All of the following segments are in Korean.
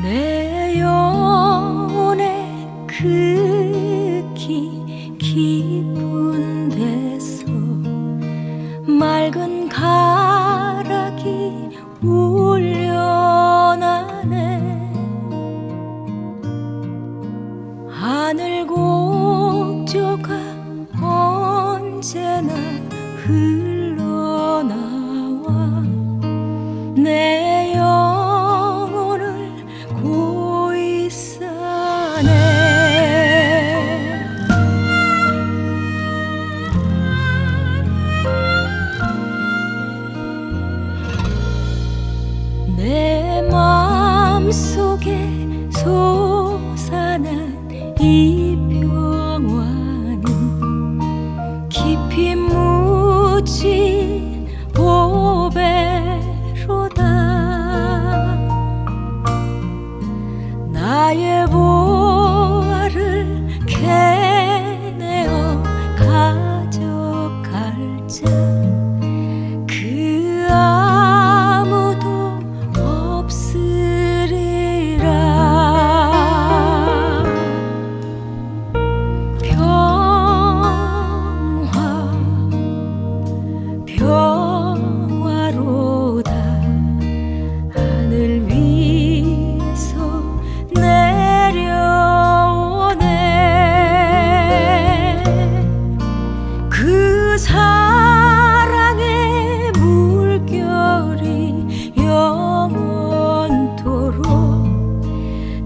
내 영혼의 극히 깊은 데서 맑은 가락이 울려나네. 하늘 곡조가 언제나 흘러나와 내 영혼을 고이 싸네. 내 마음속에 솟아난 이 평화는 깊이 묻힌 보배로다. 나의 보화를 캐내어 가져갈 자 그 아무도 없으리라. 평화로다. 하늘 위에서 내려오네. 그 사랑의 물결이 영원토록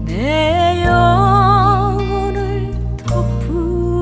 내 영혼을 덮으소서.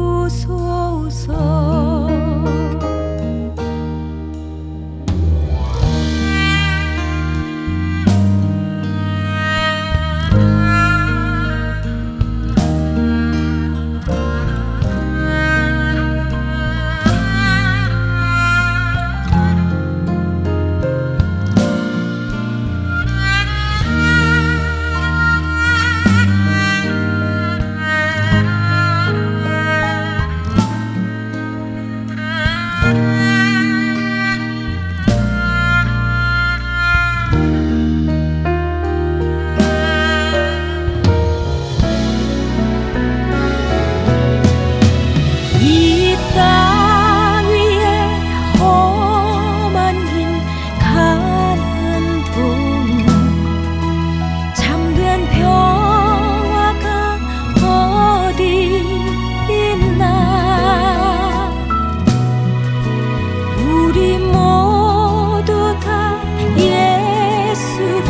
이 땅 위에 험한 길 가는 동안 참된 평화가 어디 있나. 우리 모두 다 예수를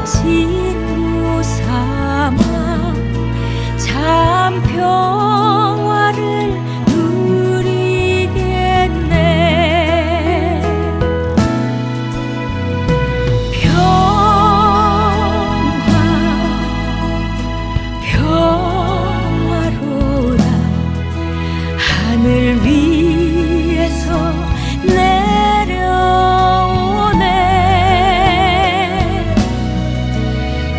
친구 삼아 참 평화를 누리겠네. 평화로다. 하늘 위에서 내려오네.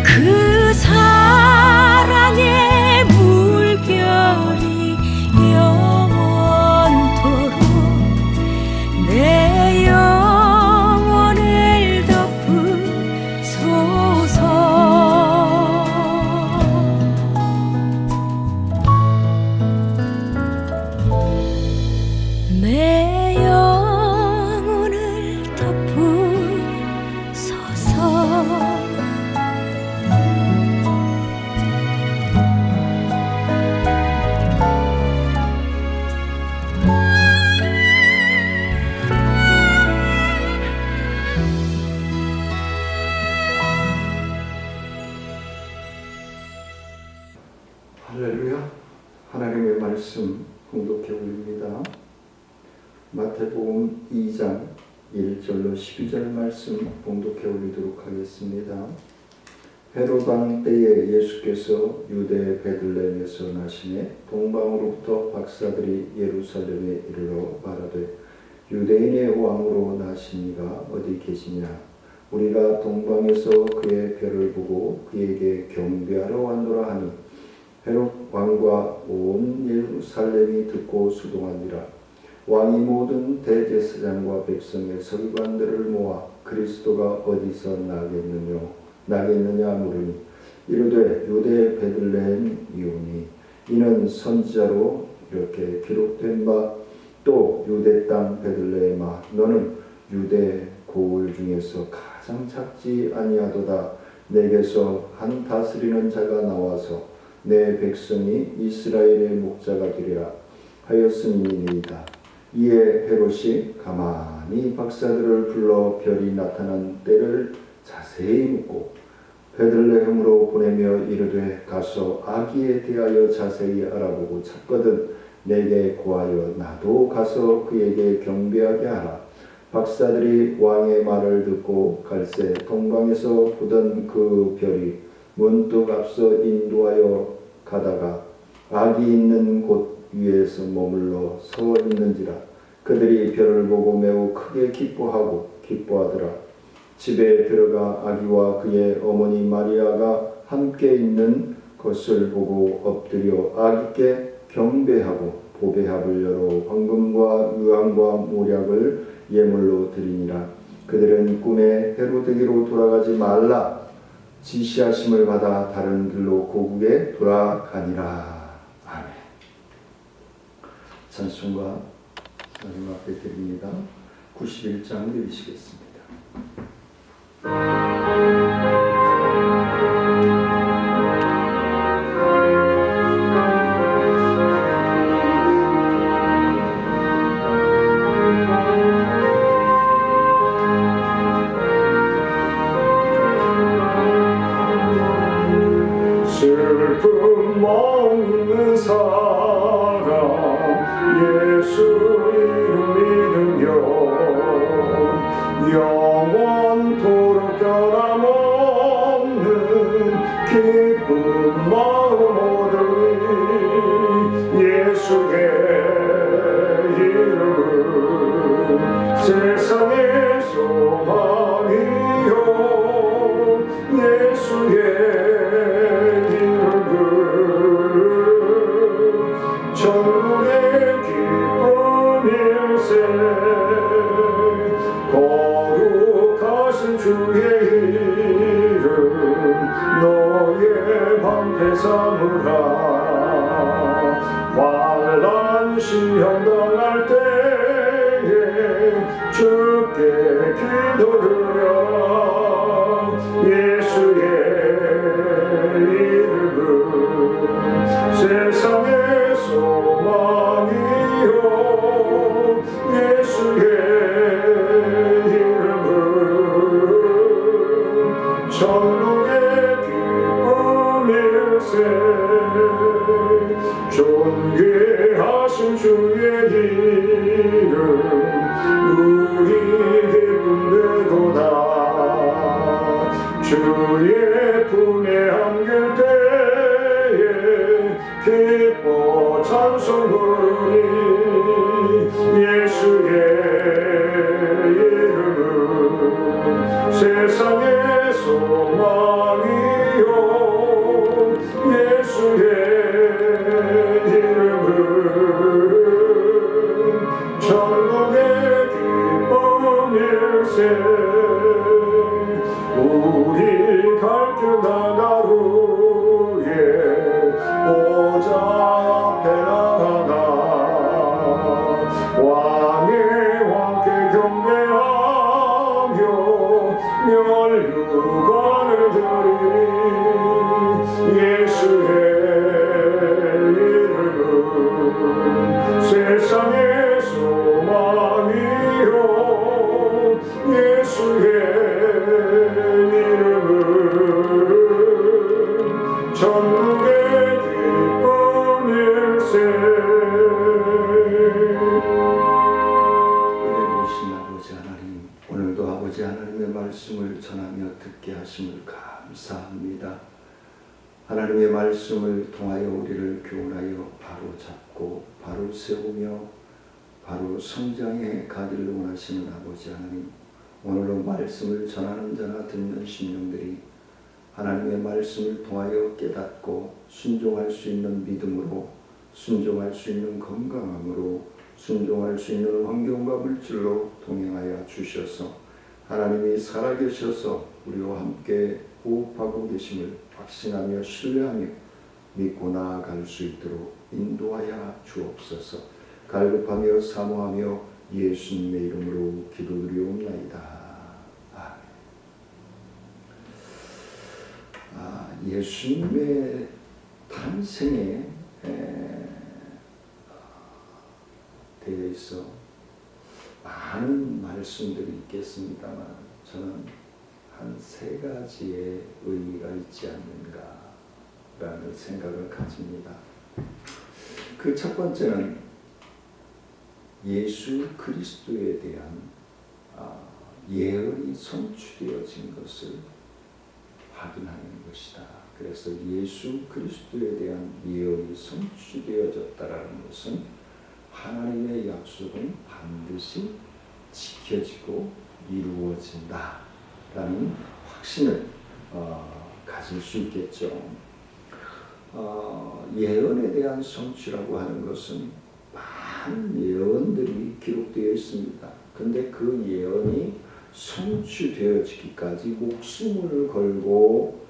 그 사랑의 물결이 영원토록 내 영혼을 덮으소서. 내 영혼을 덮으소서. 할렐루야. 하나님의 말씀 공독해 올립니다. 마태복음 2장 1절로 12절 말씀 공독해 올리도록 하겠습니다. 헤롯 왕 때에 예수께서 유대 베들레헴에서 나시매 동방으로부터 박사들이 예루살렘에 이르러 말하되 유대인의 왕으로 나시니가 어디 계시냐. 우리가 동방에서 그의 별을 보고 그에게 경배하러 왔노라 하니 헤롯 왕과 온 예루살렘이 듣고 수동하니라. 왕이 모든 대제사장과 백성의 서기관들을 모아 그리스도가 어디서 나겠느냐 물으니 이르되 유대 베들레헴이오니 이는 선지자로 이렇게 기록된 바 또 유대 땅 베들레헴아 너는 유대 고을 중에서 가장 작지 아니하도다. 내게서 한 다스리는 자가 나와서 내 백성이 이스라엘의 목자가 되리라 하였음이니이다. 이에 헤롯이 가만히 박사들을 불러 별이 나타난 때를 자세히 묻고 베들레헴으로 보내며 이르되 가서 아기에 대하여 자세히 알아보고 찾거든 내게 고하여 나도 가서 그에게 경배하게 하라. 박사들이 왕의 말을 듣고 갈새 동방에서 보던 그 별이 문득 앞서 인도하여 가다가 아기 있는 곳 위에서 머물러 서 있는지라. 그들이 별을 보고 매우 크게 기뻐하더라. 집에 들어가 아기와 그의 어머니 마리아가 함께 있는 것을 보고 엎드려 아기께 경배하고 보배합을 열어 황금과 유황과 모략을 예물로 드리니라. 그들은 꿈에 헤로데게로 돌아가지 말라 지시하심을 받아 다른 길로 고국에 돌아가니라. 아멘. 찬송가 하나님 앞에 드립니다. 91장 드리시겠습니다. 슬픔 먹는 사람 예수 이름 믿으며 영원토록 변함없는 기쁜 마음 얻으리. 예수의 이름은 세상의 소망이요 예수의 천국의 기쁨일세. 거룩하신 주의 이름 너의 방패 삼으라. 환난 시험 당할 때에 주께 기도드려라. 예수의 이름은 세상의 소망이요 예수의 이름은 천국의 기쁨일세. 존귀하신 주의 이름 우리 기쁨 되도다. 주의 품에 안길 때에 기뻐 찬송 부르니. 예수의 이름은 세상의 소망이요 예수의 이름은 천국의 기쁨일세. 우리 갈 길 나가루에 보좌 앞에 나아가 왕의 왕께 경배하며 멸류관을 드리리. 예수의 이름은 세상의 소망이요 예수의 이름은 천국의 기쁨일세. 은혜 주신 아버지 하나님, 오늘도 아버지 하나님의 말씀을 전하며 듣게 하심을 감사합니다. 하나님의 말씀을 통하여 우리를 교훈하여 바로 잡고 바로 세우며 바로 성장해 가기를 원하시는 아버지 하나님, 오늘도 말씀을 전하는 자나 듣는 심령들이 하나님의 말씀을 통하여 깨닫고 순종할 수 있는 믿음으로, 순종할 수 있는 건강함으로, 순종할 수 있는 환경과 물질로 동행하여 주셔서 하나님이 살아계셔서 우리와 함께 호흡하고 계심을 확신하며 신뢰하며 믿고 나아갈 수 있도록 인도하여 주옵소서. 갈급하며 사모하며 예수님의 이름으로 기도드리옵나이다. 예수님의 탄생에 대해서 많은 말씀들이 있겠습니다만 저는 한 3가지의 의미가 있지 않는가라는 생각을 가집니다. 그 첫 번째는 예수 그리스도에 대한 예언이 성취되어진 것을 확인하는 것이다. 그래서 예수 그리스도에 대한 예언이 성취되어졌다라는 것은 하나님의 약속은 반드시 지켜지고 이루어진다라는 확신을 가질 수 있겠죠. 예언에 대한 성취라고 하는 것은 많은 예언들이 기록되어 있습니다. 근데 그 예언이 성취되어지기까지 목숨을 걸고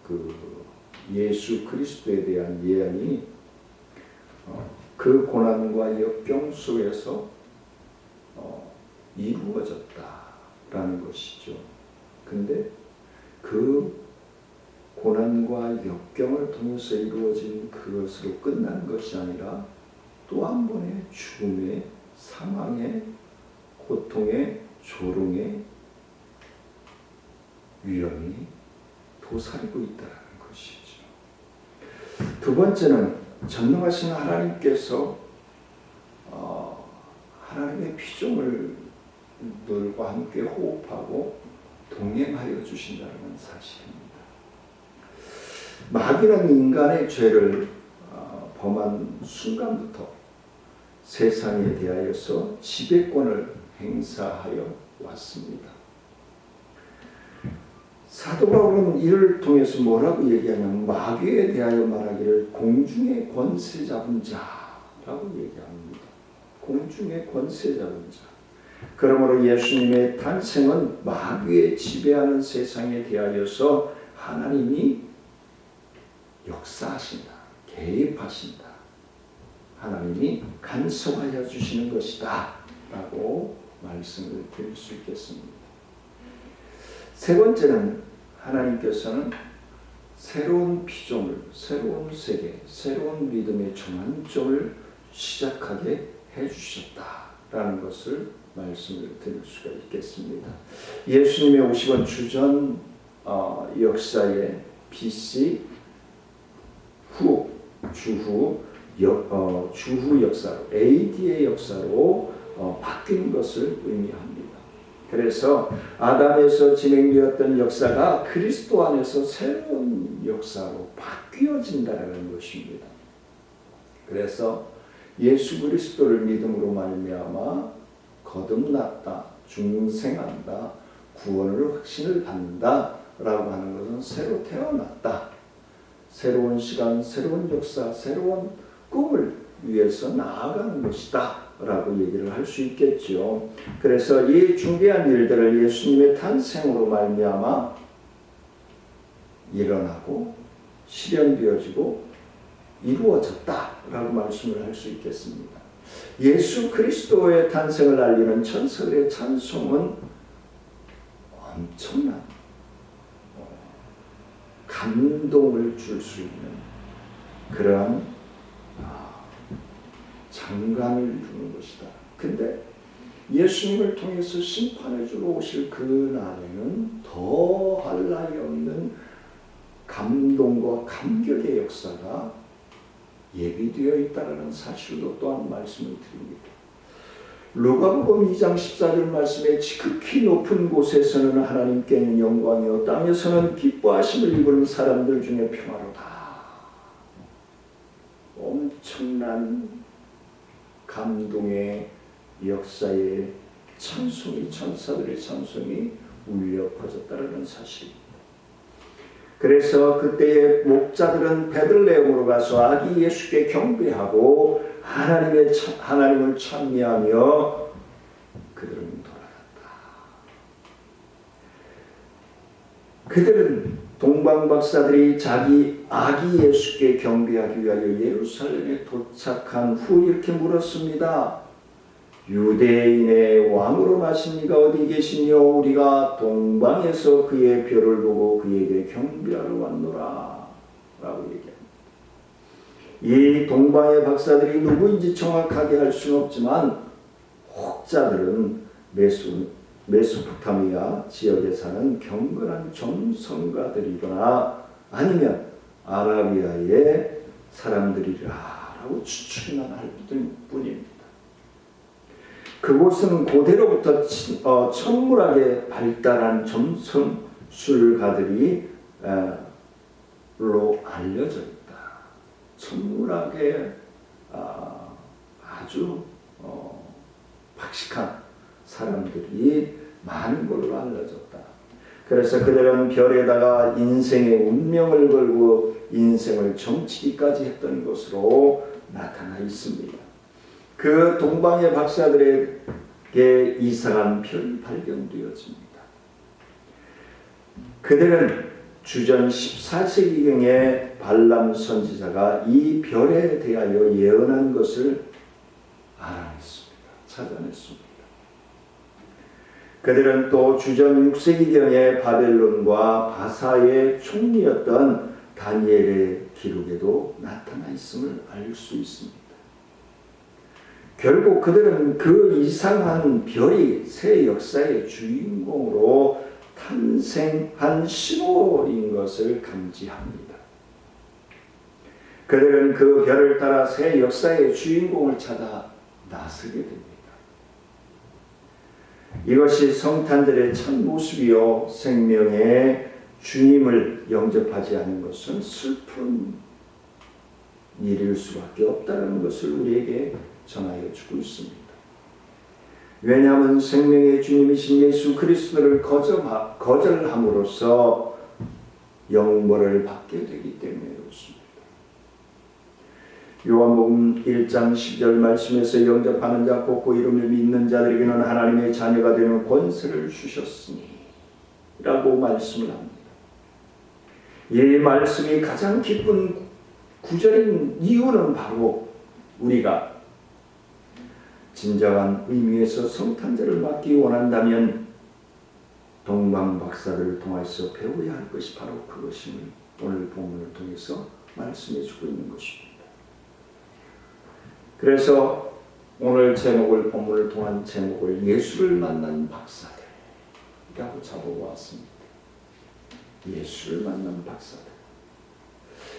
그 예수 그리스도에 대한 예언이 그 고난과 역경 속에서 이루어졌다라는 것이죠. 근데 그 고난과 역경을 통해서 이루어진 그것으로 끝난 것이 아니라 또 한 번의 죽음의, 사망의, 고통의, 조롱의 위험이 도사리고 있다는 것이죠. 두 번째는 전능하신 하나님께서 하나님의 피조물들과 함께 호흡하고 동행하여 주신다는 사실입니다. 마귀는 인간의 죄를 범한 순간부터 세상에 대하여서 지배권을 행사하여 왔습니다. 사도 바울은 이를 통해서 뭐라고 얘기하냐면 마귀에 대하여 말하기를 공중의 권세 잡은 자라고 얘기합니다. 공중의 권세 잡은 자. 그러므로 예수님의 탄생은 마귀에 지배하는 세상에 대하여서 하나님이 역사하신다, 개입하신다, 하나님이 간섭하여 주시는 것이다 라고 말씀을 드릴 수 있겠습니다. 세 번째는 하나님께서는 새로운 피조물, 새로운 세계, 새로운 믿음의 전환점을 시작하게 해주셨다라는 것을 말씀을 드릴 수가 있겠습니다. 예수님의 50원 주전 역사의 BC 주후 역사로 AD의 역사로 바뀐 것을 의미합니다. 그래서 아담에서 진행되었던 역사가 그리스도 안에서 새로운 역사로 바뀌어진다는 것입니다. 그래서 예수 그리스도를 믿음으로 말미암아 거듭났다, 중생한다, 구원을 확신을 받는다라고 하는 것은 새로 태어났다, 새로운 시간, 새로운 역사, 새로운 꿈을 위해서 나아가는 것이다 라고 얘기를 할 수 있겠죠. 그래서 이 중대한 일들을 예수님의 탄생으로 말미암아 일어나고 실현되어지고 이루어졌다라고 말씀을 할 수 있겠습니다. 예수 그리스도의 탄생을 알리는 천사들의 찬송은 엄청난 감동을 줄 수 있는 그러한 장관을 주는 것이다. 근데 예수님을 통해서 심판해 주러 오실 그 날에는 더할 나위 없는 감동과 감격의 역사가 예비되어 있다는 사실도 또한 말씀을 드립니다. 루가복음 2장 14절 말씀에 지극히 높은 곳에서는 하나님께는 영광이요 땅에서는 기뻐하심을 입은 사람들 중에 평화로다. 엄청난 감동의 역사의 찬송이, 천사들의 찬송이 울려 퍼졌다는 사실입니다. 그래서 그때의 목자들은 베들레헴으로 가서 아기 예수께 경배하고 하나님을 찬미하며 그들은 돌아갔다. 그들은 동방박사들이 자기 아기 예수께 경배하기 위하여 예루살렘에 도착한 후 이렇게 물었습니다. 유대인의 왕으로 나신 이가 어디 계시뇨? 우리가 동방에서 그의 별을 보고 그에게 경배하러 왔노라 라고 얘기합니다. 이 동방의 박사들이 누구인지 정확하게 알 수는 없지만 혹자들은 메소포타미아 지역에 사는 경건한 정성가들이거나 아니면 아라비아의 사람들이라고 추측만 할 뿐입니다. 그곳은 고대로부터 천문학에 발달한 점성술가들이 로 알려져 있다. 천문학에 아주 박식한 사람들이 많은 걸로 알려졌다. 그래서 그들은 별에다가 인생의 운명을 걸고 인생을 정치기까지 했던 것으로 나타나 있습니다. 그 동방의 박사들에게 이상한 별이 발견되어집니다. 그들은 주전 14세기경에 발람 선지자가 이 별에 대하여 예언한 것을 알아냈습니다. 찾아냈습니다. 그들은 또 주전 6세기경에 바벨론과 바사의 총리였던 다니엘의 기록에도 나타나 있음을 알 수 있습니다. 결국 그들은 그 이상한 별이 새 역사의 주인공으로 탄생한 신호인 것을 감지합니다. 그들은 그 별을 따라 새 역사의 주인공을 찾아 나서게 됩니다. 이것이 성탄절의 첫 모습이요 생명의 주님을 영접하지 않은 것은 슬픈 일일 수밖에 없다는 것을 우리에게 전하여 주고 있습니다. 왜냐하면 생명의 주님이신 예수 그리스도를 거절함으로써 영벌을 받게 되기 때문에 그렇습니다. 요한복음 1장 10절 말씀에서 영접하는 자 곧 그 이름을 믿는 자들에게는 하나님의 자녀가 되는 권세를 주셨으니 라고 말씀을 합니다. 이 말씀이 가장 기쁜 구절인 이유는 바로 우리가 진정한 의미에서 성탄절을 맞기 원한다면 동방 박사들을 통해서 배워야 할 것이 바로 그것임을 오늘 본문을 통해서 말씀해 주고 있는 것입니다. 그래서 오늘 본문을 통한 제목을 예수를 만난 박사들이라고 잡아보았습니다. 예수를 만난 박사들.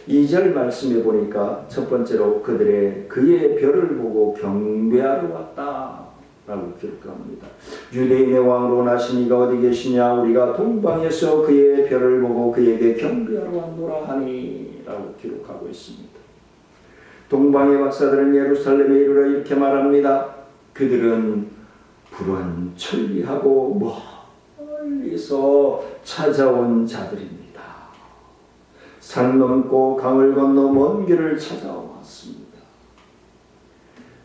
2절 말씀해 보니까 첫 번째로 그의 별을 보고 경배하러 왔다 라고 기록합니다. 유대인의 왕으로 나신 이가 어디 계시냐? 우리가 동방에서 그의 별을 보고 그에게 경배하러 왔노라 하니 라고 기록하고 있습니다. 동방의 박사들은 예루살렘에 이르러 이렇게 말합니다. 그들은 불완천리하고 멀리서 찾아온 자들입니다. 산 넘고 강을 건너 먼 길을 찾아왔습니다.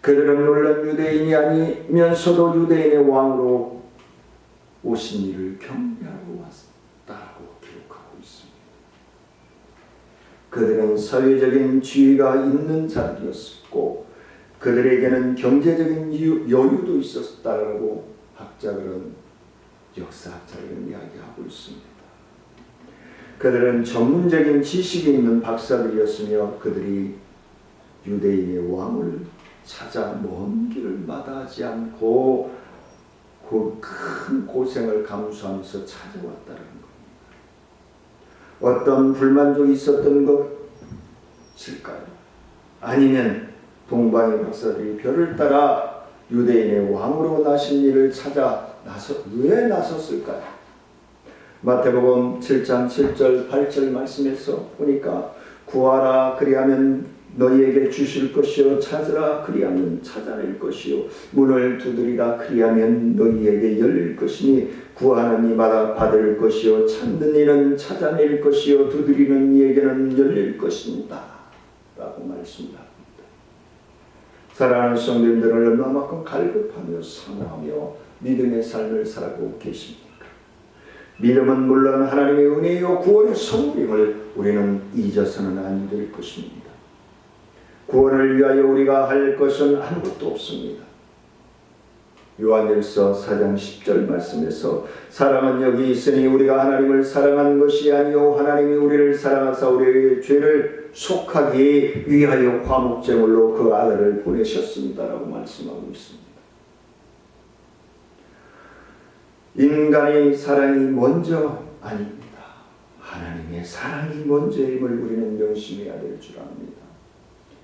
그들은 물론 유대인이 아니면서도 유대인의 왕으로 오신 이를 경배하러 왔다고 기록하고 있습니다. 그들은 사회적인 지위가 있는 자들이었고 그들에게는 경제적인 여유도 있었다고 학자들은 역사학자들은 이야기하고 있습니다. 그들은 전문적인 지식이 있는 박사들이었으며 그들이 유대인의 왕을 찾아 먼 길을 마다하지 않고 그 큰 고생을 감수하면서 찾아왔다는 겁니다. 어떤 불만족이 있었던 것일까요? 아니면 동방의 박사들이 별을 따라 유대인의 왕으로 나신 이를 찾아 왜 나섰을까요? 마태복음 7장 7절 8절 말씀에서 보니까 구하라 그리하면 너희에게 주실 것이요 찾으라 그리하면 찾아낼 것이요 문을 두드리라 그리하면 너희에게 열릴 것이니 구하는 이마다 받을 것이요 찾는 이는 찾아낼 것이요 두드리는 이에게는 열릴 것입니다 라고 말씀합니다. 사랑하는 성도님들은 얼마만큼 갈급하며 사모하며 믿음의 삶을 살아가고 계십니까? 믿음은 물론 하나님의 은혜요 구원의 선물임을 우리는 잊어서는 안 될 것입니다. 구원을 위하여 우리가 할 것은 아무것도 없습니다. 요한일서 4장 10절 말씀에서 사랑은 여기 있으니 우리가 하나님을 사랑한 것이 아니요 하나님이 우리를 사랑하사 우리의 죄를 속하기 위하여 화목제물로 그 아들을 보내셨습니다라고 말씀하고 있습니다. 인간의 사랑이 먼저 아닙니다. 하나님의 사랑이 먼저임을 우리는 명심해야 될 줄 압니다.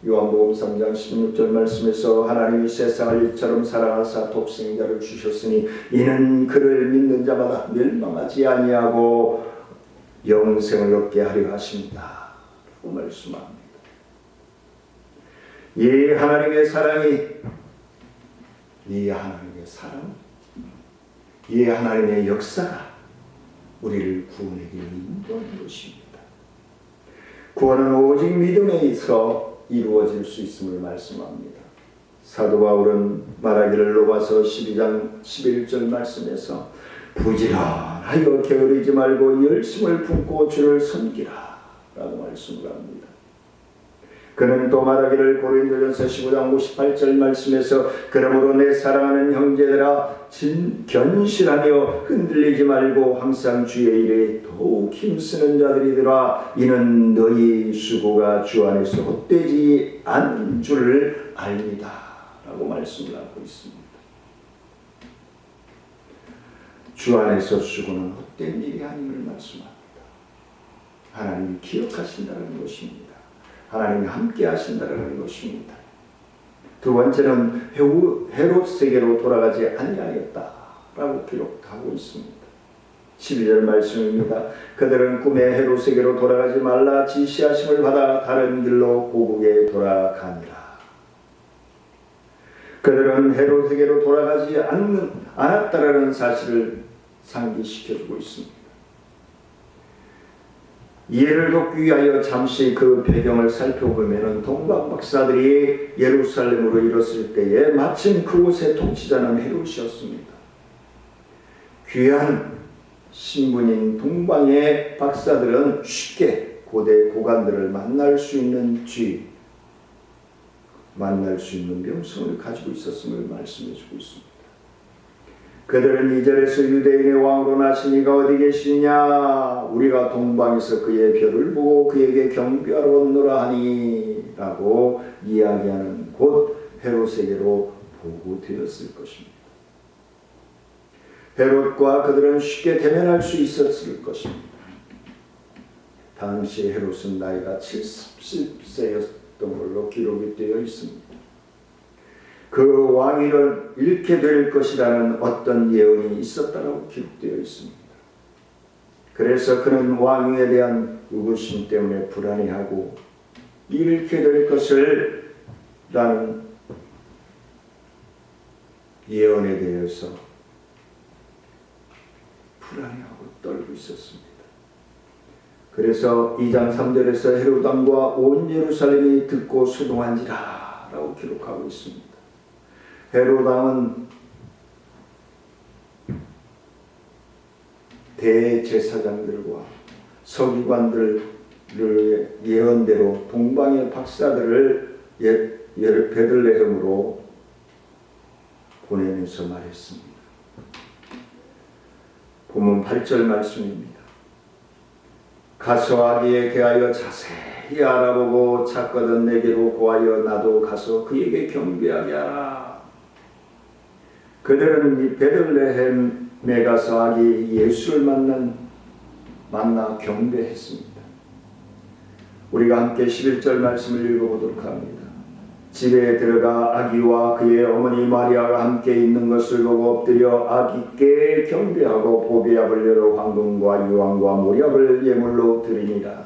요한복음 3장 16절 말씀에서 하나님이 세상을 이처럼 사랑하사 독생자를 주셨으니 이는 그를 믿는 자마다 멸망하지 아니하고 영생을 얻게 하려 하십니다. 라고 말씀합니다. 이 하나님의 사랑이 이 하나님의 역사가 우리를 구원의 길로 인도하는 것입니다. 구원은 오직 믿음에 있어 이루어질 수 있음을 말씀합니다. 사도 바울은 말하기를 로마서 12장 11절 말씀에서 부지런하여 게으르지 말고 열심을 품고 주를 섬기라 라고 말씀을 합니다. 그는 또 말하기를 고린도전서 15장 58절 말씀에서 그러므로 내 사랑하는 형제들아 견실하며 흔들리지 말고 항상 주의 일에 더욱 힘쓰는 자들이더라. 이는 너희 수고가 주 안에서 헛되지 않은 줄을 압니다 라고 말씀을 하고 있습니다. 주 안에서 수고는 헛된 일이 아님을 말씀합니다. 하나님이 기억하신다는 것입니다. 하나님이 함께 하신다는 것입니다. 두 번째는 헤롯에게로 돌아가지 아니하였다라고 기록하고 있습니다. 12절 말씀입니다. 그들은 꿈에 헤롯에게로 돌아가지 말라 지시하심을 받아 다른 길로 고국에 돌아가니라. 그들은 헤롯에게로 돌아가지 않았다라는 사실을 상기시켜주고 있습니다. 이해를 돕기 위하여 잠시 그 배경을 살펴보면 동방 박사들이 예루살렘으로 이뤘을 때에 마침 그곳의 통치자는 헤롯이었습니다. 귀한 신분인 동방의 박사들은 쉽게 고대 고관들을 만날 수 있는 명성을 가지고 있었음을 말씀해주고 있습니다. 그들은 2절에서 유대인의 왕으로 나신 이가 어디 계시냐 우리가 동방에서 그의 별을 보고 그에게 경배하러 왔노라 하니 라고 이야기하는 곧 헤롯에게로 보고되었을 것입니다. 헤롯과 그들은 쉽게 대면할 수 있었을 것입니다. 당시 헤롯은 나이가 70세였던 걸로 기록이 되어 있습니다. 그 왕위를 잃게 될 것이라는 어떤 예언이 있었다고 기록되어 있습니다. 그래서 그는 왕위에 대한 의구심 때문에 불안해하고 잃게 될 것을 라는 예언에 대해서 불안해하고 떨고 있었습니다. 그래서 2장 3절에서 헤롯 왕과 온 예루살렘이 듣고 수동한지라 라고 기록하고 있습니다. 헤롯 왕은 대제사장들과 서기관들의 예언대로 동방의 박사들을 베들레헴으로 보내면서 말했습니다. 본문 8절 말씀입니다. 가서 아기에 대하여 자세히 알아보고 찾거든 내게로 고하여 나도 가서 그에게 경배하게 하라. 그들은 이 베들레헴에 가서 아기 예수를 만나 경배했습니다. 우리가 함께 11절 말씀을 읽어보도록 합니다. 집에 들어가 아기와 그의 어머니 마리아가 함께 있는 것을 보고 엎드려 아기께 경배하고 보배압을 열어 황금과 유황과 모략을 예물로 드리니라.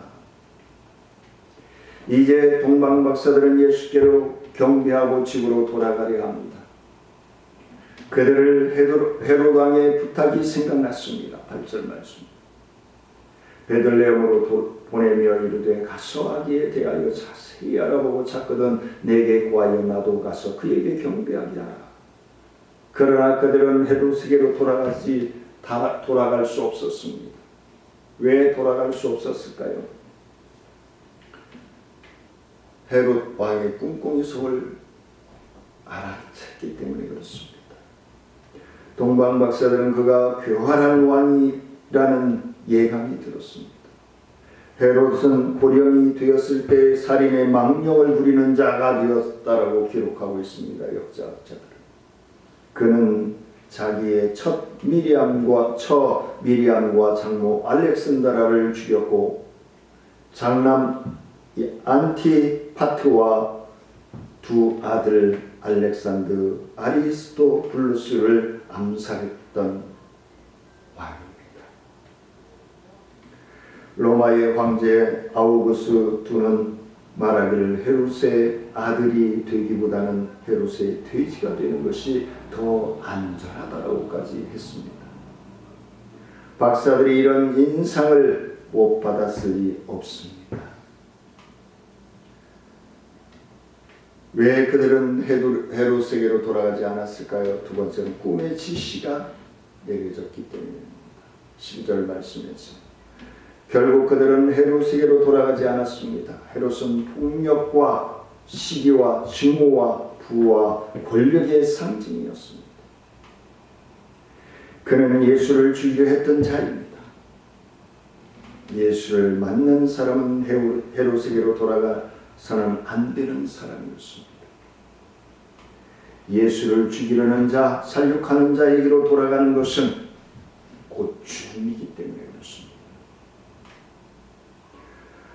이제 동방 박사들은 예수께로 경배하고 집으로 돌아가려 합니다. 그들을 헤롯 왕의 부탁이 생각났습니다. 8절 말씀. 베들레헴으로 보내며 이르되 가서 아기에 대하여 자세히 알아보고 찾거든 내게 구하여 나도 가서 그에게 경배하게 하라. 그러나 그들은 헤롯에게로 돌아가지 돌아갈 수 없었습니다. 왜 돌아갈 수 없었을까요? 헤롯 왕의 꿍꿍이 속을 알아챘기 때문에 그렇습니다. 동방 박사들은 그가 교활한 왕이라는 예감이 들었습니다. 헤롯은 고령이 되었을 때 살인의 망령을 부리는 자가 되었다라고 기록하고 있습니다. 역사학자들은. 그는 자기의 처 미리암과 장모 알렉산드라를 죽였고 장남 안티파트와 두 아들 알렉산드 아리스토블루스를 암살했던 왕입니다. 로마의 황제 아우구스투는 말하기를 헤롯의 아들이 되기보다는 헤롯의 돼지가 되는 것이 더 안전하다고까지 했습니다. 박사들이 이런 인상을 못 받았을 리 없습니다. 왜 그들은 헤롯에게로 돌아가지 않았을까요? 두 번째는 꿈의 지시가 내려졌기 때문입니다. 12절 말씀에서 결국 그들은 헤롯에게로 돌아가지 않았습니다. 헤롯은 폭력과 시기와 증오와 부와 권력의 상징이었습니다. 그는 예수를 죽이려 했던 자입니다. 예수를 만난 사람은 헤롯에게로 돌아가서는 안 되는 사람이었습니다. 예수를 죽이려는 자, 살육하는 자에게로 돌아가는 것은 곧 죽음이기 때문에 그렇습니다.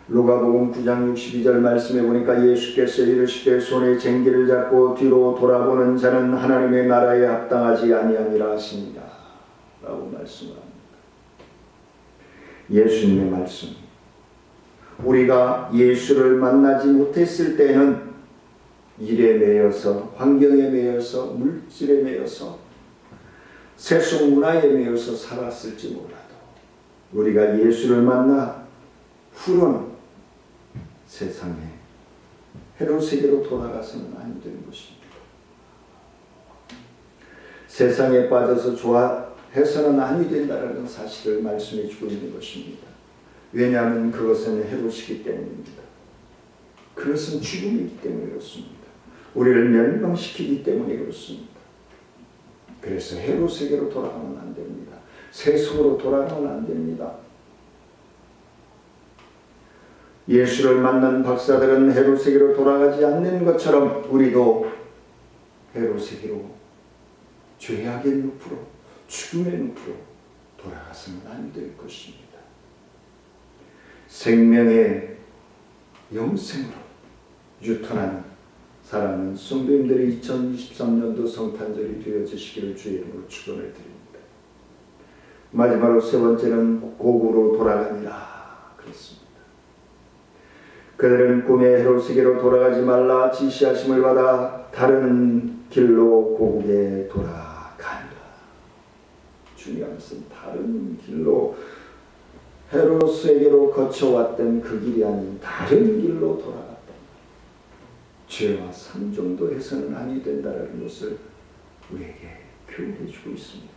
루가복음 9장 62절 말씀에 보니까 예수께서 이르시되 손에 쟁기를 잡고 뒤로 돌아보는 자는 하나님의 나라에 합당하지 아니함이라 하시니라 라고 말씀을 합니다. 예수님의 말씀, 우리가 예수를 만나지 못했을 때는 일에 매여서, 환경에 매여서, 물질에 매여서, 세속 문화에 매여서 살았을지 몰라도 우리가 예수를 만나 후로는 세상에 헤롯에게로 돌아가서는 안 되는 것입니다. 세상에 빠져서 좋아해서는 아니 된다는 사실을 말씀해 주고 있는 것입니다. 왜냐하면 그것은 헤롯이기 때문입니다. 그것은 죽음이기 때문에 그렇습니다. 우리를 멸망시키기 때문에 그렇습니다. 그래서 헤롯에게로 돌아가면 안 됩니다. 세속으로 돌아가면 안 됩니다. 예수를 만난 박사들은 헤롯에게로 돌아가지 않는 것처럼 우리도 헤롯에게로, 죄악의 늪으로, 죽음의 늪으로 돌아가서는 안 될 것입니다. 생명의 영생으로 유턴하는 사랑하는 성도님들의 2023년도 성탄절이 되어지시기를 주의 이름으로 축원을 드립니다. 마지막으로 세 번째는 고국으로 돌아가니라 그랬습니다. 그들은 꿈에 헤롯에게로 돌아가지 말라 지시하심을 받아 다른 길로 고국에 돌아간다. 중요한 것은 다른 길로, 헤롯에게로 거쳐왔던 그 길이 아닌 다른 길로 돌아갔다. 죄와 산 정도 해서는 아니 된다는 것을 우리에게 교훈해 주고 있습니다.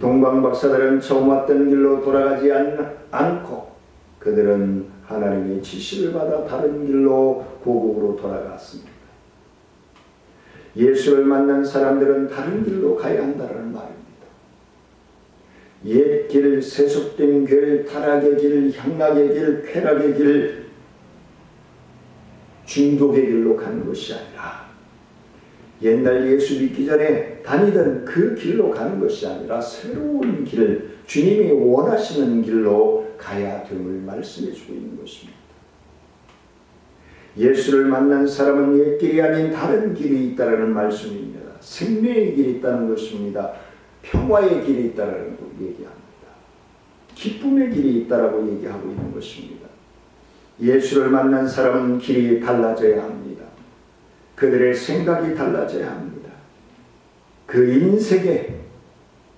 동방 박사들은 처음 왔던 길로 돌아가지 않고 그들은 하나님의 지시를 받아 다른 길로 고국으로 돌아갔습니다. 예수를 만난 사람들은 다른 길로 가야 한다는 말입니다. 옛 길, 세속된 길, 타락의 길, 향락의 길, 쾌락의 길, 중독의 길로 가는 것이 아니라 옛날 예수 믿기 전에 다니던 그 길로 가는 것이 아니라 새로운 길, 주님이 원하시는 길로 가야 됨을 말씀해 주고 있는 것입니다. 예수를 만난 사람은 옛 길이 아닌 다른 길이 있다는 말씀입니다. 생명의 길이 있다는 것입니다. 평화의 길이 있다는 걸 얘기합니다. 기쁨의 길이 있다라고 얘기하고 있는 것입니다. 예수를 만난 사람은 길이 달라져야 합니다. 그들의 생각이 달라져야 합니다. 그 인생의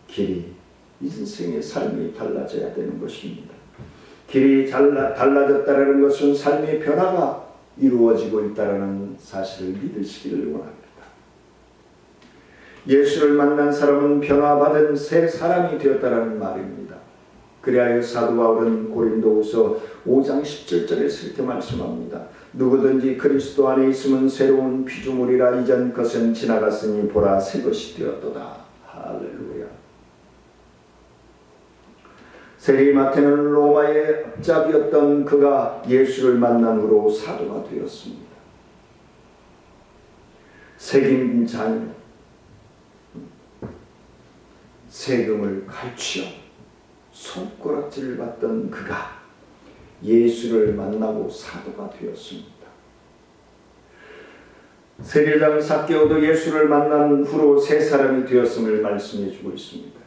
길이, 인생의 삶이 달라져야 되는 것입니다. 길이 달라졌다는 것은 삶의 변화가 이루어지고 있다는 사실을 믿으시기를 원합니다. 예수를 만난 사람은 변화받은 새 사람이 되었다라는 말입니다. 그리하여 사도 바울은 고린도후서 5장 17절에서 이렇게 말씀합니다. 누구든지 그리스도 안에 있으면 새로운 피조물이라 이전 것은 지나갔으니 보라 새 것이 되었도다. 할렐루야. 세리마테는 로마의 앞잡이였던 그가 예수를 만난 후로 사도가 되었습니다. 세금 자녀, 세금을 갈취어 손가락질을 받던 그가 예수를 만나고 사도가 되었습니다. 세리장 삭개오도 예수를 만난 후로 새 사람이 되었음을 말씀해 주고 있습니다.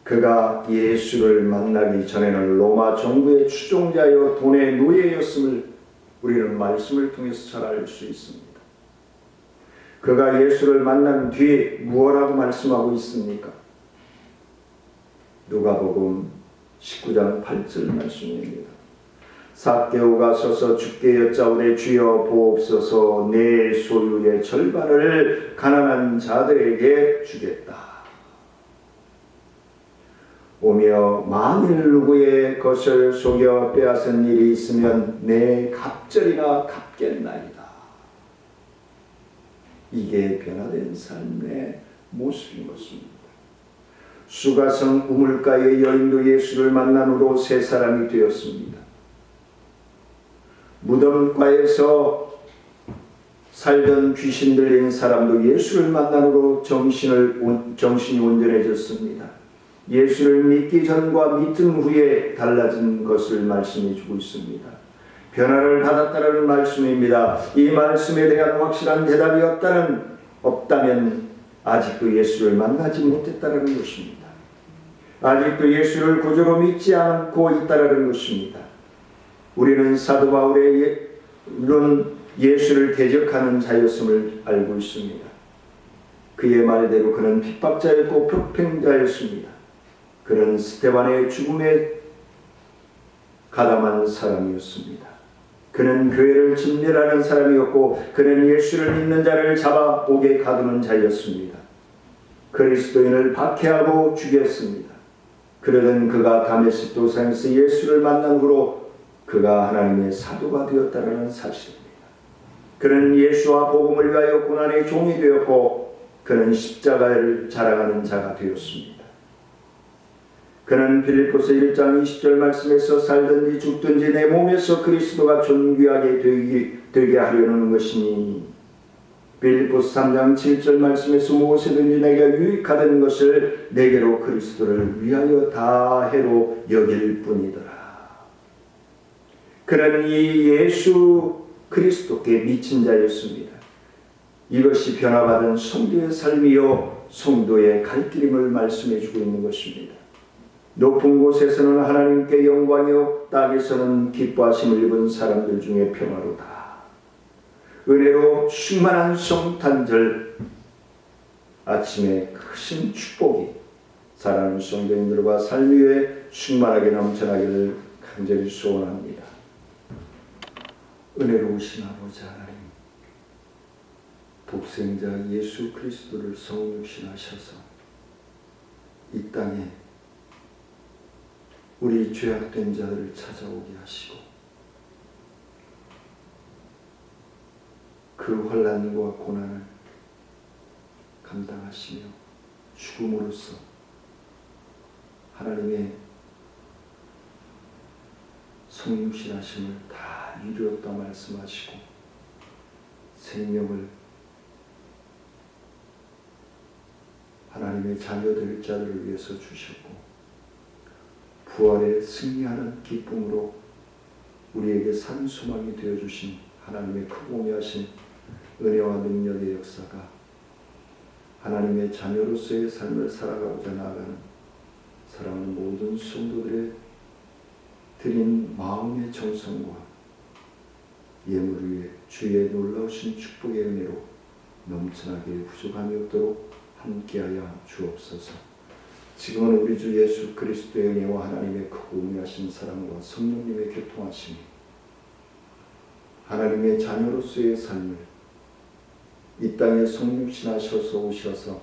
그가 예수를 만나기 전에는 로마 정부의 추종자여 돈의 노예였음을 우리는 말씀을 통해서 잘 알 수 있습니다. 그가 예수를 만난 뒤에 무엇라고 말씀하고 있습니까? 누가복음 19장 8절 말씀입니다. 삭개오가 서서 주께 여짜오되 주여 보옵소서 내 소유의 절반을 가난한 자들에게 주겠다. 오며 만일 누구의 것을 속여 빼앗은 일이 있으면 내 갑절이나 갚겠나이다. 이게 변화된 삶의 모습인 것입니다. 수가성 우물가의 여인도 예수를 만난 후로 새 사람이 되었습니다. 무덤가에서 살던 귀신 들린 사람도 예수를 만난 후로 정신이 온전해졌습니다. 예수를 믿기 전과 믿은 후에 달라진 것을 말씀해 주고 있습니다. 변화를 받았다는 말씀입니다. 이 말씀에 대한 확실한 대답이 없다면 아직도 예수를 만나지 못했다는 것입니다. 아직도 예수를 구주로 믿지 않고 있다는 것입니다. 우리는 사도 바울의 이런 예수를 대적하는 자였음을 알고 있습니다. 그의 말대로 그는 핍박자였고 폭행자였습니다. 그는 스데반의 죽음에 가담한 사람이었습니다. 그는 교회를 진멸하는 사람이었고 그는 예수를 믿는 자를 잡아 옥에 가두는 자였습니다. 그리스도인을 박해하고 죽였습니다. 그러던 그가 다메섹 도상에서 예수를 만난 후로 그가 하나님의 사도가 되었다는 사실입니다. 그는 예수와 복음을 위하여 고난의 종이 되었고 그는 십자가를 자랑하는 자가 되었습니다. 그는 빌립보서 1장 20절 말씀에서 살든지 죽든지 내 몸에서 그리스도가 존귀하게 되게 하려는 것이니 빌립보서 3장 7절 말씀에서 무엇이든지 내가 유익하던 것을 내게로 그리스도를 위하여 다 해로 여길 뿐이더라. 그는 이 예수 그리스도께 미친 자였습니다. 이것이 변화받은 성도의 삶이요 성도의 갈 길임을 말씀해 주고 있는 것입니다. 높은 곳에서는 하나님께 영광이요 땅에서는 기뻐하심을 입은 사람들 중에 평화로다. 은혜로 충만한 성탄절 아침에 크신 축복이 사랑하는 성도님들과 삶 위에 충만하게 넘쳐나기를 간절히 소원합니다. 은혜로우신 아버지 하나님, 독생자 예수 그리스도를 성육신하셔서 이 땅에 우리 죄악된 자들을 찾아오게 하시고 그 환난과 고난을 감당하시며 죽음으로써 하나님의 성육신하심을 다 이루었다 말씀하시고 생명을 하나님의 자녀될 자들을 위해서 주셨고 부활에 승리하는 기쁨으로 우리에게 산 소망이 되어주신 하나님의 크고미하신 은혜와 능력의 역사가 하나님의 자녀로서의 삶을 살아가고자 나아가는 사랑하는 모든 성도들의 드린 마음의 정성과 예물을 위해 주의 놀라우신 축복의 은혜로 넘쳐나게 부족함이 없도록 함께하여 주옵소서. 지금은 우리 주 예수 그리스도의 은혜와 하나님의 크고 은혜하신 사랑과 성령님의 교통하심이 하나님의 자녀로서의 삶을 이 땅에 성육신하셔서 오셔서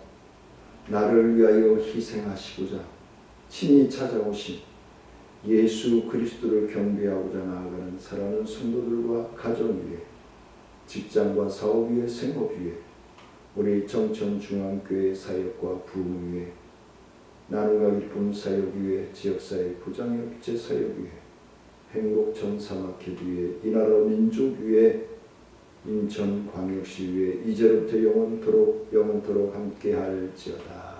나를 위하여 희생하시고자 친히 찾아오신 예수 그리스도를 경배하고자 나아가는 사랑하는 성도들과 가정 위에, 직장과 사업 위에, 생업 위에, 우리 정천중앙교회 사역과 부흥 위에, 나눔과 기쁨 사역 위에, 지역사회 부장협재 사역 위에, 행복전사마켓 위에, 이나라 민족 위에, 인천광역시 위에 이제부터 영원토록 함께할지어다.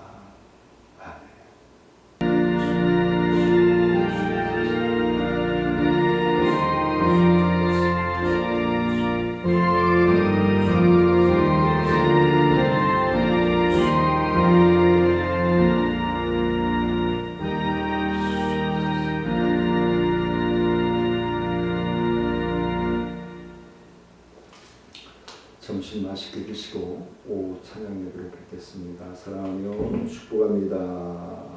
점심 맛있게 드시고 오후 찬양 예배로 뵙겠습니다. 사랑하며 축복합니다.